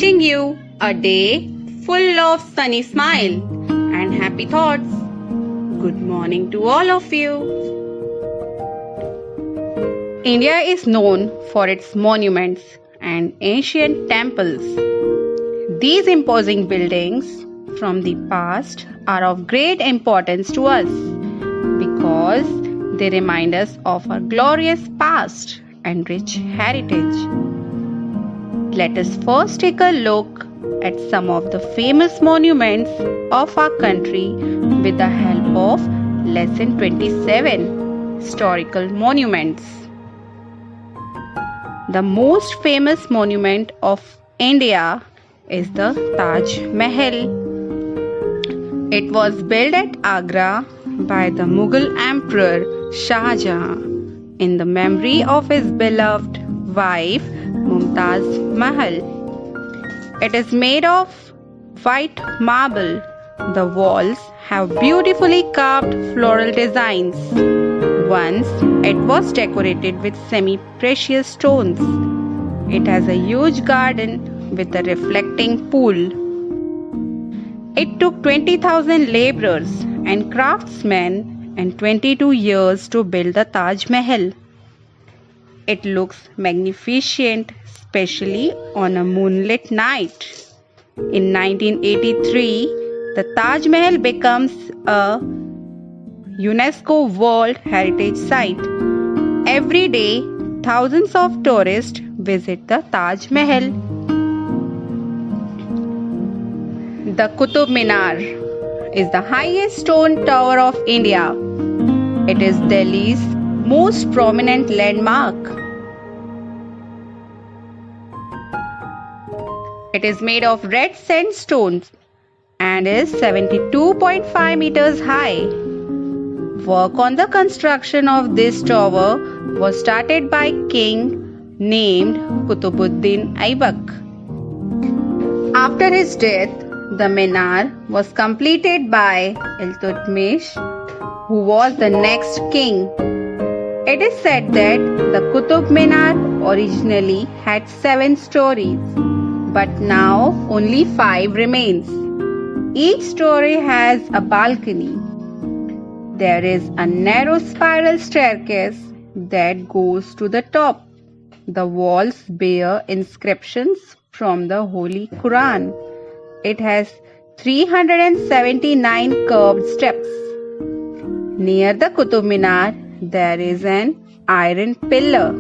wishing you a day full of sunny smile and happy thoughts. Good morning to all of you. India is known for its monuments and ancient temples. These imposing buildings from the past are of great importance to us because they remind us of our glorious past and rich heritage. Let us first take a look at some of the famous monuments of our country with the help of Lesson 27, Historical Monuments. The most famous monument of India is the Taj Mahal. It was built at Agra by the Mughal Emperor Shah Jahan in the memory of his beloved wife Mumtaz Mahal. It is made of white marble. The walls have beautifully carved floral designs. Once it was decorated with semi-precious stones. It has a huge garden with a reflecting pool. It took 20,000 laborers and craftsmen and 22 years to build the Taj Mahal. It looks magnificent, especially on a moonlit night. In 1983, the Taj Mahal becomes a UNESCO World Heritage Site. Every day, thousands of tourists visit the Taj Mahal. The Qutub Minar is the highest stone tower of India. It is Delhi's most prominent landmark. It is made of red sandstone and is 72.5 meters high. Work on the construction of this tower was started by a king named Qutubuddin Aibak. After his death, the Minar was completed by Iltutmish, who was the next king. It is said that the Qutub Minar originally had 7 stories, but now only 5 remains. Each story has a balcony. There is a narrow spiral staircase that goes to the top. The walls bear inscriptions from the Holy Quran. It has 379 curved steps. Near the Qutub Minar, there is an iron pillar.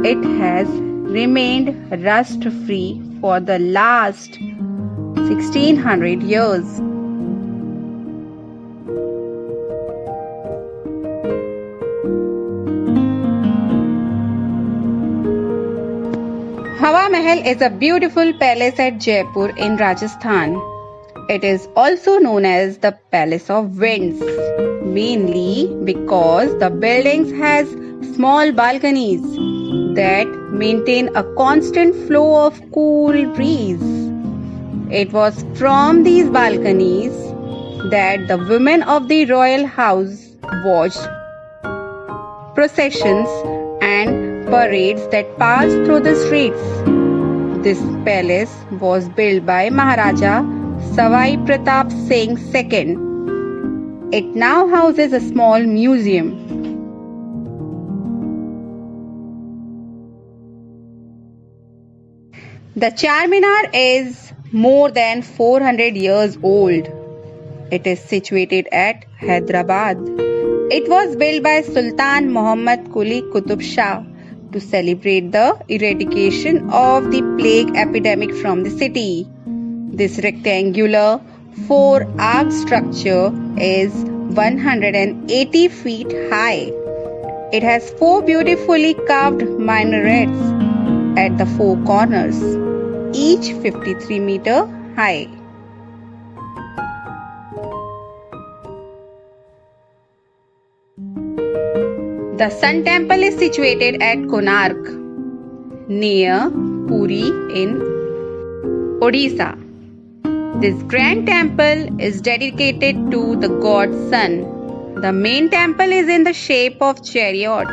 It has remained rust-free for the last 1600 years. Hawa Mahal is a beautiful palace at Jaipur in Rajasthan. It is also known as the Palace of Winds, mainly because the building has small balconies that maintain a constant flow of cool breeze. It was from these balconies that the women of the royal house watched processions and parades that passed through the streets. This palace was built by Maharaja Savai Pratap Singh II. It now houses a small museum. The Charminar is more than 400 years old. It is situated at Hyderabad. It was built by Sultan Muhammad Quli Qutub Shah to celebrate the eradication of the plague epidemic from the city. This rectangular 4-arched structure is 180 feet high. It has 4 beautifully carved minarets at the 4 corners, each 53 meters high. The Sun Temple is situated at Konark, near Puri in Odisha. This grand temple is dedicated to the god Sun. The main temple is in the shape of chariot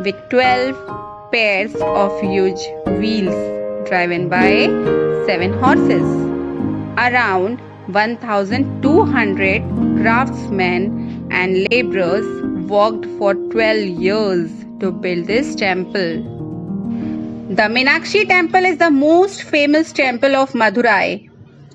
with 12 pairs of huge wheels driven by 7 horses. Around 1,200 craftsmen and laborers worked for 12 years to build this temple. The Meenakshi temple is the most famous temple of Madurai.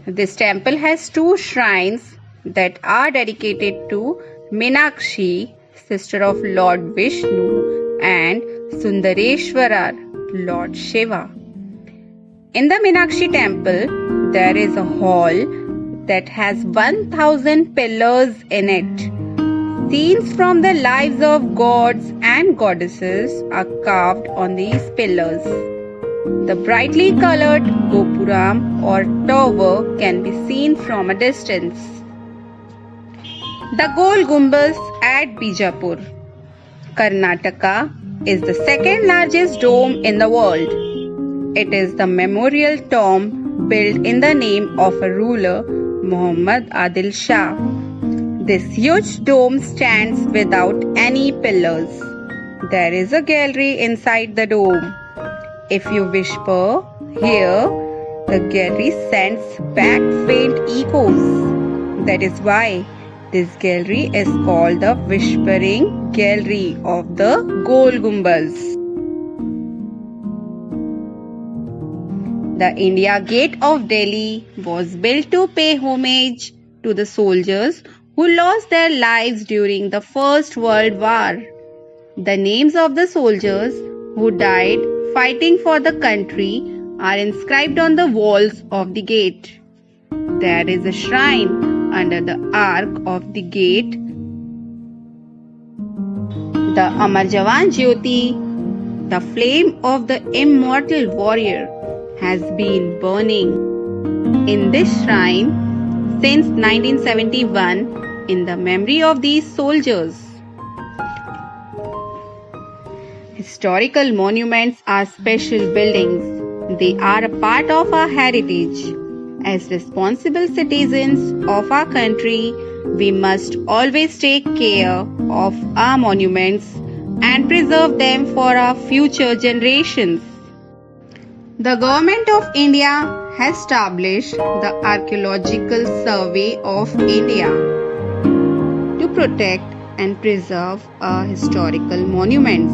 This temple has 2 shrines that are dedicated to Meenakshi, sister of Lord Vishnu, and Sundareshwarar, Lord Shiva. In the Meenakshi temple, there is a hall that has 1,000 pillars in it. Scenes from the lives of gods and goddesses are carved on these pillars. The brightly colored Gopuram or tower can be seen from a distance. The Gol Gumbaz at Bijapur, Karnataka, is the second largest dome in the world. It is the memorial tomb built in the name of a ruler, Muhammad Adil Shah. This huge dome stands without any pillars. There is a gallery inside the dome. If you whisper here, the gallery sends back faint echoes. That is why this gallery is called the Whispering Gallery of the Gol Gumbaz. The India Gate of Delhi was built to pay homage to the soldiers who lost their lives during the First World War. The names of the soldiers who died fighting for the country are inscribed on the walls of the gate. There is a shrine under the arch of the gate. The Amar Jawan Jyoti, the flame of the immortal warrior, has been burning in this shrine since 1971 in the memory of these soldiers. Historical monuments are special buildings. They are a part of our heritage. As responsible citizens of our country, we must always take care of our monuments and preserve them for our future generations. The Government of India has established the Archaeological Survey of India to protect and preserve our historical monuments.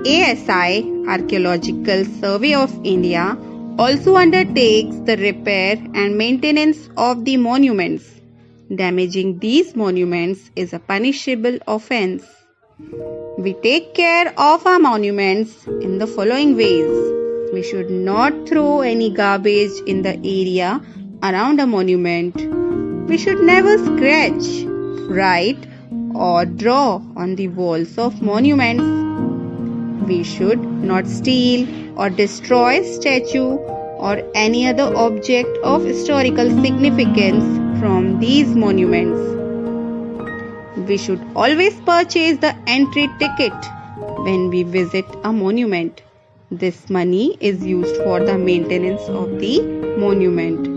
ASI, Archaeological Survey of India, also undertakes the repair and maintenance of the monuments. Damaging these monuments is a punishable offence. We take care of our monuments in the following ways. We should not throw any garbage in the area around a monument. We should never scratch, write, or draw on the walls of monuments. We should not steal or destroy statue or any other object of historical significance from these monuments. We should always purchase the entry ticket when we visit a monument. This money is used for the maintenance of the monument.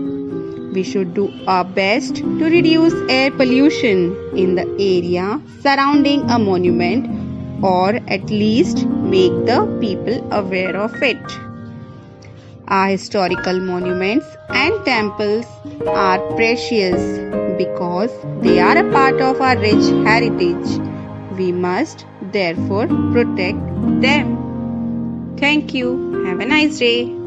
We should do our best to reduce air pollution in the area surrounding a monument, or at least make the people aware of it. Our historical monuments and temples are precious because they are a part of our rich heritage. We must therefore protect them. Thank you. Have a nice day.